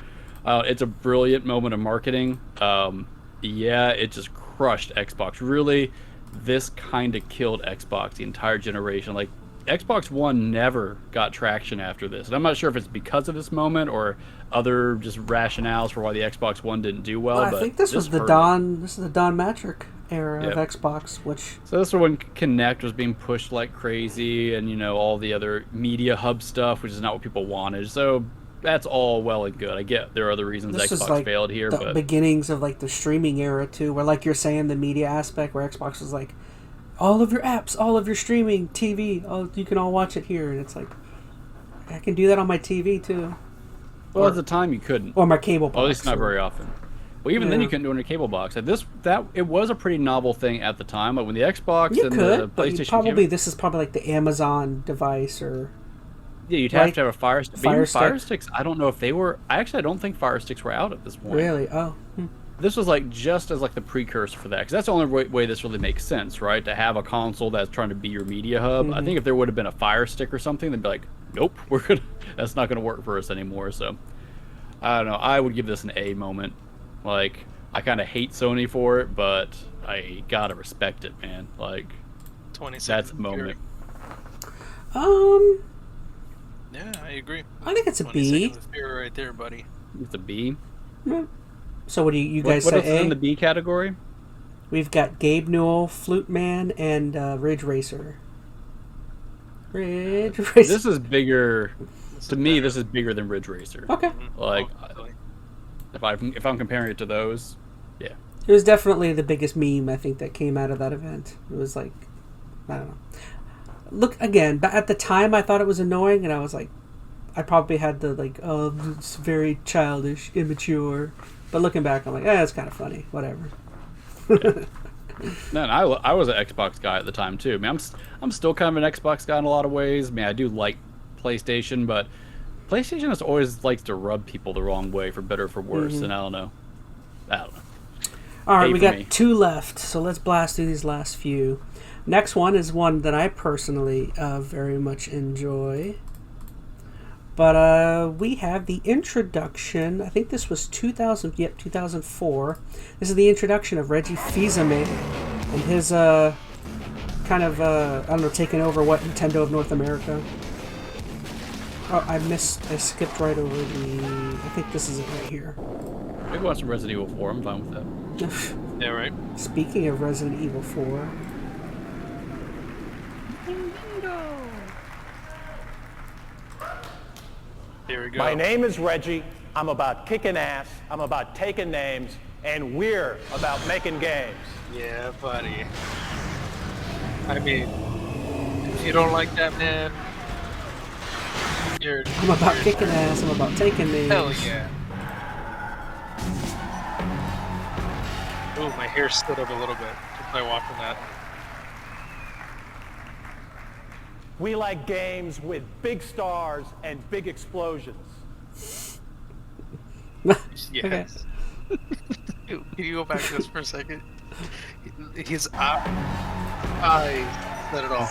it's a brilliant moment of marketing. Yeah, it just crushed Xbox. Really, this kind of killed Xbox the entire generation. Like, Xbox One never got traction after this. And I'm not sure if it's because of this moment or other just rationales for why the Xbox One didn't do well. I but think this was the Don Matrick era of Xbox, which... So this was when Kinect was being pushed like crazy and, you know, all the other media hub stuff, which is not what people wanted. So that's all well and good. I get there are other reasons this Xbox like failed here, the but beginnings of like the streaming era too, where like you're saying the media aspect, where Xbox was like, all of your apps, all of your streaming TV, you can all watch it here, and it's like, I can do that on my TV too. Well, at the time you couldn't, or my cable box, at least not very often. Well, even then you couldn't do it on your cable box. Like it was a pretty novel thing at the time. Like when the Xbox you and could, the but PlayStation this is probably like the Amazon device or. Yeah, you'd have to have a Fire Stick. Fire Sticks, I don't know if they were... I don't think Fire Sticks were out at this point. Really? Oh. This was like just as like the precursor for that. Because that's the only way this really makes sense, right? To have a console that's trying to be your media hub. I think if there would have been a Fire Stick or something, they'd be like, nope, that's not going to work for us anymore. So, I don't know. I would give this an A moment. Like, I kind of hate Sony for it, but I gotta respect it, man. Like, that's a moment. Yeah, I agree. I think it's a B. Right there, buddy. It's a B. So what do you guys say? What else is in the B category? We've got Gabe Newell, Flute Man, and Ridge Racer. Ridge Racer. This is bigger. To me, this is bigger than Ridge Racer. Okay. Like, if I'm comparing it to those, yeah. It was definitely the biggest meme I think that came out of that event. It was like, I don't know. Look again, but at the time I thought it was annoying, and I was like, I probably had the like, oh, it's very childish, immature. But looking back, I'm like, it's kind of funny. Whatever. No, I was an Xbox guy at the time too. I mean, I'm still kind of an Xbox guy in a lot of ways. I mean, I do like PlayStation, but PlayStation just always likes to rub people the wrong way, for better or for worse. And I don't know. All right, we got 2 left, so let's blast through these last few. Next one is one that I personally very much enjoy. But we have the introduction. I think this was 2004. This is the introduction of Reggie Fils-Aimé and his kind of, I don't know, taking over Nintendo of North America. Oh, I skipped right over I think this is it right here. Maybe watch some Resident Evil 4. I'm fine with that. Yeah, right. Speaking of Resident Evil 4... Here we go. My name is Reggie. I'm about kicking ass. I'm about taking names. And we're about making games. Yeah, buddy. I mean, if you don't like that, man, I'm about kicking ass. I'm about taking names. Hell yeah. Ooh, my hair stood up a little bit just by watching that. We like games with big stars and big explosions. Yes. Can you go back to this for a second? His eyes said it all.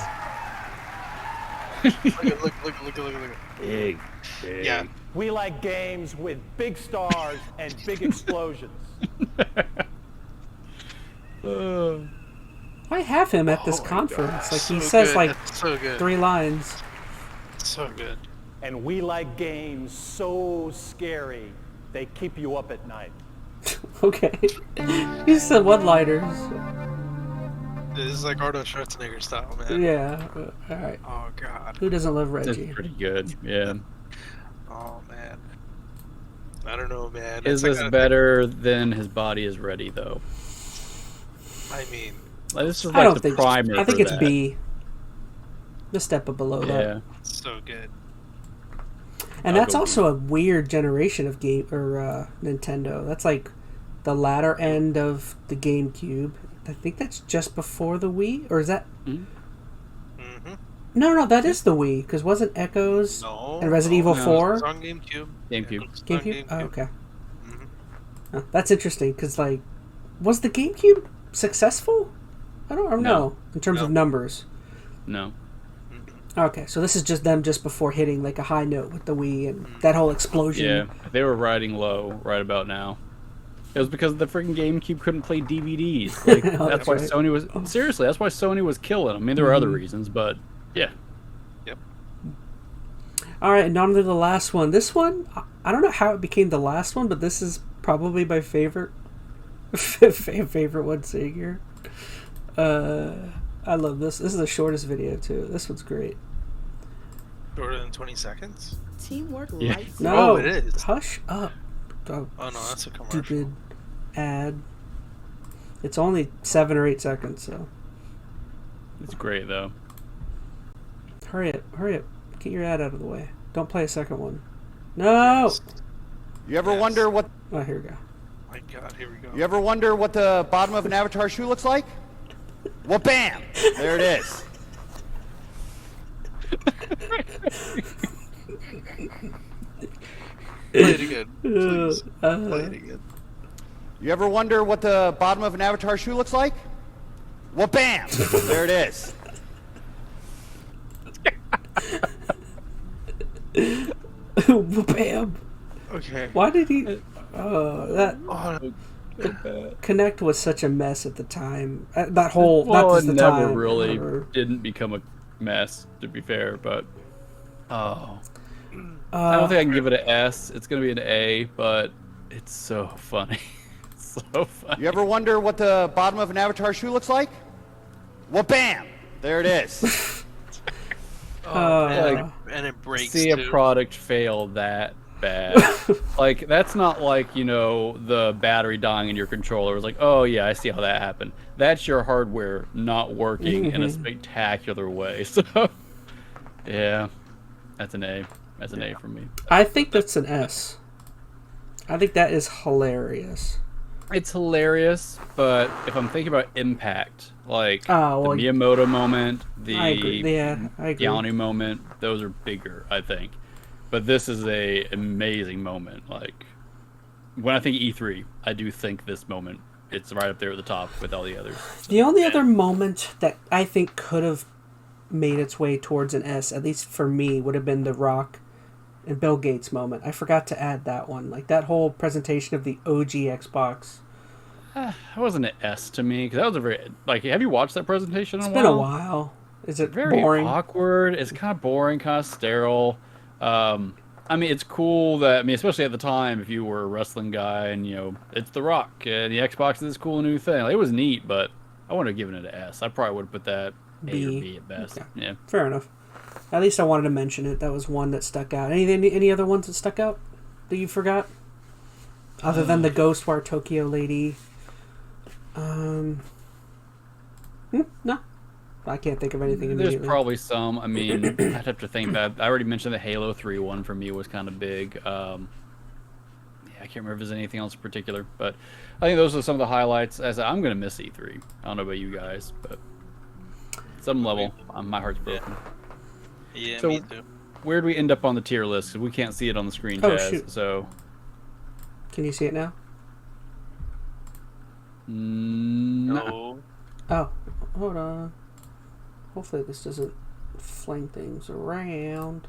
Look. Big. Yeah. We like games with big stars and big explosions. I have him at this conference. Like he So says, good. like So good. 3 lines. So good. And we like games so scary they keep you up at night. Okay. He said one-liners. This is like Arnold Schwarzenegger style, man. Yeah. All right. Oh God. Who doesn't love Reggie? That's pretty good. Yeah. Oh man, I don't know, man. Is this better than His Body Is Ready, though? I mean, this is I don't the think. primer. I think for it's that. B. The step below that. Yeah. So good. And that's also a weird generation of game or Nintendo. That's like the latter end of the GameCube. I think that's just before the Wii, or is that? Mm-hmm. No, that is the Wii, because wasn't Echoes and Resident Evil 4? It's on GameCube. GameCube? Oh, okay. Oh, that's interesting, because, like, was the GameCube successful? I don't know, in terms of numbers. No. Okay, so this is just them just before hitting, like, a high note with the Wii and that whole explosion. Yeah, they were riding low right about now. It was because the freaking GameCube couldn't play DVDs. Like, that's why Sony was... Seriously, that's why Sony was killing them. I mean, there were other reasons, but, yeah. Yep. Alright, and on to the last one. This one, I don't know how it became the last one, but this is probably my favorite favorite one seeing here. I love this. This is the shortest video, too. This one's great. Shorter than 20 seconds? Teamwork lights. No, Oh, it is. Hush up. Oh, no, that's a commercial. Stupid ad. It's only 7 or 8 seconds, so. It's great, though. Hurry up. Get your ad out of the way. Don't play a second one. No! You ever wonder what... Oh, here we go. My God, here we go. You ever wonder what the bottom of an Avatar shoe looks like? Well, bam! There it is. Play it again, please. Play it again. You ever wonder what the bottom of an Avatar shoe looks like? Well, bam! There it is. Bam! Okay. Why did he... Connect was such a mess at the time. That whole... Well, not it just the never time. really didn't become a mess, to be fair, but... I don't think I can give it an S. It's going to be an A, but it's so funny. It's so funny. You ever wonder what the bottom of an Avatar shoe looks like? Well, bam! There it is. And it breaks, see a too. product fail that bad. Like, that's not like, you know, the battery dying in your controller. It's like, oh yeah, I see how that happened. That's your hardware not working in a spectacular way. So, yeah, that's an A. That's an A from me. I think that's an S. I think that is hilarious. It's hilarious, but if I'm thinking about impact, like the well, Miyamoto moment, the I agree. Yeah, I agree. Downey moment, those are bigger, I think. But this is a amazing moment. Like, when I think E3, I do think this moment, it's right up there at the top with all the others. The only other moment that I think could have made its way towards an S, at least for me, would have been the Rock and Bill Gates moment. I forgot to add that one. Like, that whole presentation of the OG Xbox. That wasn't an S to me, because that was a very... Like, have you watched that presentation in a while? It's been a while. Is it very boring? Awkward. It's kind of boring, kind of sterile. I mean, it's cool that... I mean, especially at the time, if you were a wrestling guy and, you know, it's The Rock, and the Xbox is this cool new thing. Like, it was neat, but I wouldn't have given it an S. I probably would have put that A or B at best. Okay. Yeah. Fair enough. At least I wanted to mention it. That was one that stuck out. Any other ones that stuck out that you forgot? Other than the Ghostwire Tokyo lady. No. I can't think of anything immediately. There's probably some. I mean, I'd have to think that. I already mentioned the Halo 3 one for me was kind of big. Yeah, I can't remember if there's anything else in particular, but I think those are some of the highlights. As I'm going to miss E3. I don't know about you guys, but at some level, my heart's broken. Yeah, so, me too. Where do we end up on the tier list? 'Cause we can't see it on the screen, Oh, Chaz. shoot. So, can you see it now? No. Oh, hold on. Hopefully this doesn't fling things around.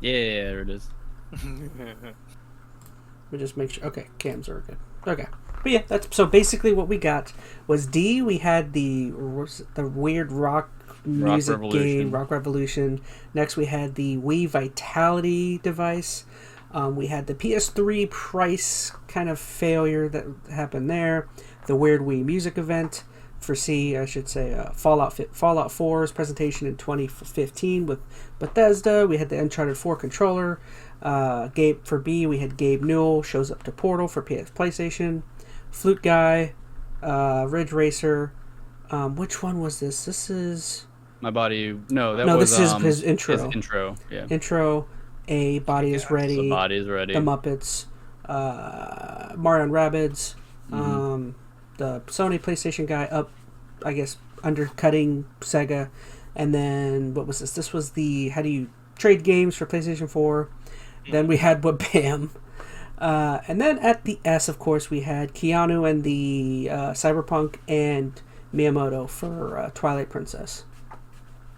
Yeah, there it is. We just make sure. Okay, cams are good. Okay, but yeah, that's so basically what we got was D. We had the weird rock music game, Rock Revolution. Next, we had the Wii Vitality device. We had the PS3 price kind of failure that happened there. The weird Wii music event. for C, I should say, Fallout 4's presentation in 2015 with Bethesda. We had the Uncharted 4 controller. For B, we had Gabe Newell shows up to Portal for PlayStation. Flute Guy, Ridge Racer. Which one was this? This is My Body. No, this is his intro. His intro. Yeah. Intro. A Body is Ready. The Body is Ready. The Muppets. Mario and Rabbids. The Sony PlayStation guy I guess, undercutting Sega. And then, what was this? This was the how do you trade games for PlayStation 4. Then we had Bam. And then at the S, of course, we had Keanu and the Cyberpunk and Miyamoto for Twilight Princess.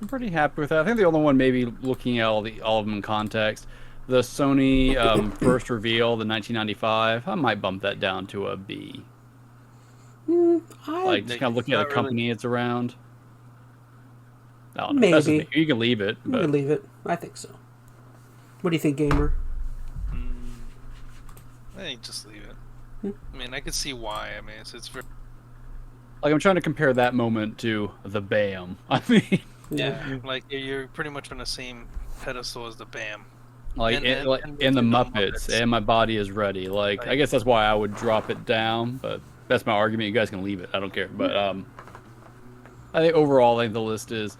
I'm pretty happy with that. I think the only one, maybe looking at all of them in context, the Sony first reveal, the 1995, I might bump that down to a B. Just kind of looking at the company it's around. I don't know. Maybe. You can leave it. You can leave it. I think so. What do you think, Gamer? I think just leave it. I mean, I could see why. I mean, it's very... Like, I'm trying to compare that moment to the BAM. I mean... Yeah, like, you're pretty much on the same pedestal as the BAM. Like, in the Muppets, and My Body is Ready. Like, right. I guess that's why I would drop it down, but that's my argument. You guys can leave it. I don't care. But I think overall, I think the list is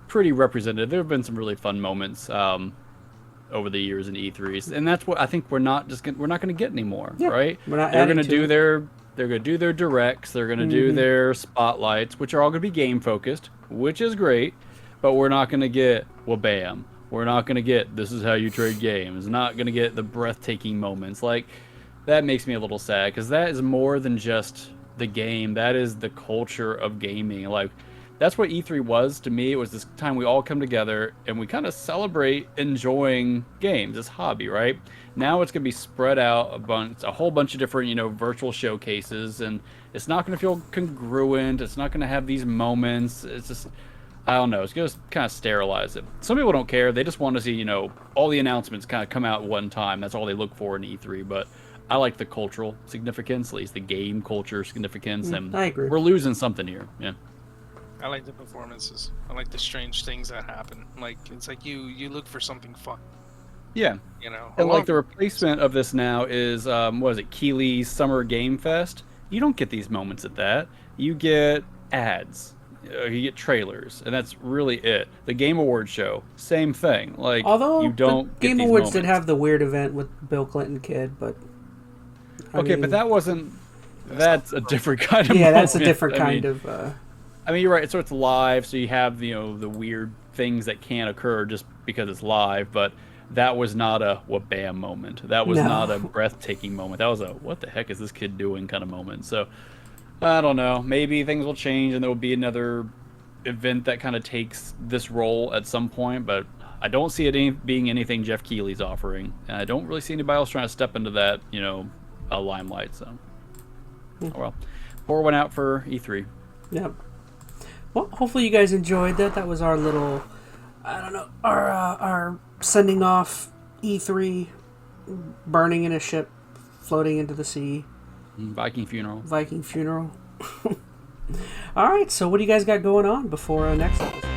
pretty representative. There have been some really fun moments over the years in E3s, and that's what I think we're not going to get anymore, right? They're going to do their directs, they're going to do their spotlights, which are all going to be game focused, which is great, but we're not going to get bam. We're not going to get this is how you trade games. Not going to get the breathtaking moments. Like, that makes me a little sad, because that is more than just the game. That is the culture of gaming. Like, that's what E3 was to me. It was this time we all come together and we kind of celebrate enjoying games, this hobby, right? Now it's going to be spread out a whole bunch of different, virtual showcases, and it's not going to feel congruent. It's not going to have these moments. It's just, I don't know. It's going to kind of sterilize it. Some people don't care. They just want to see, all the announcements kind of come out at one time. That's all they look for in E3. But I like the cultural significance, at least the game culture significance. And I agree. We're losing something here. Yeah. I like the performances. I like the strange things that happen. Like, it's like you look for something fun. Yeah. And like the replacement of this now is, what is it, Keighley's Summer Game Fest? You don't get these moments at that. You get ads. You get trailers, and that's really it. The Game Awards show, same thing. Like, although you don't the get Game these Awards moments. did have the weird event with Bill Clinton kid, but but that wasn't. That's a different kind of. Yeah, moment. that's a different kind of. I mean, you're right. So it's live, so you have the weird things that can't occur just because it's live. But that was not a bam moment. That was not a breathtaking moment. That was a what the heck is this kid doing kind of moment. So I don't know. Maybe things will change and there will be another event that kind of takes this role at some point. But I don't see it being anything Jeff Keighley's offering, and I don't really see anybody else trying to step into that a limelight. So oh well, pour one out for E3. Yep. Well, hopefully you guys enjoyed that. That was our little, our sending off E3, burning in a ship, floating into the sea. Viking funeral. All right, so what do you guys got going on before next episode?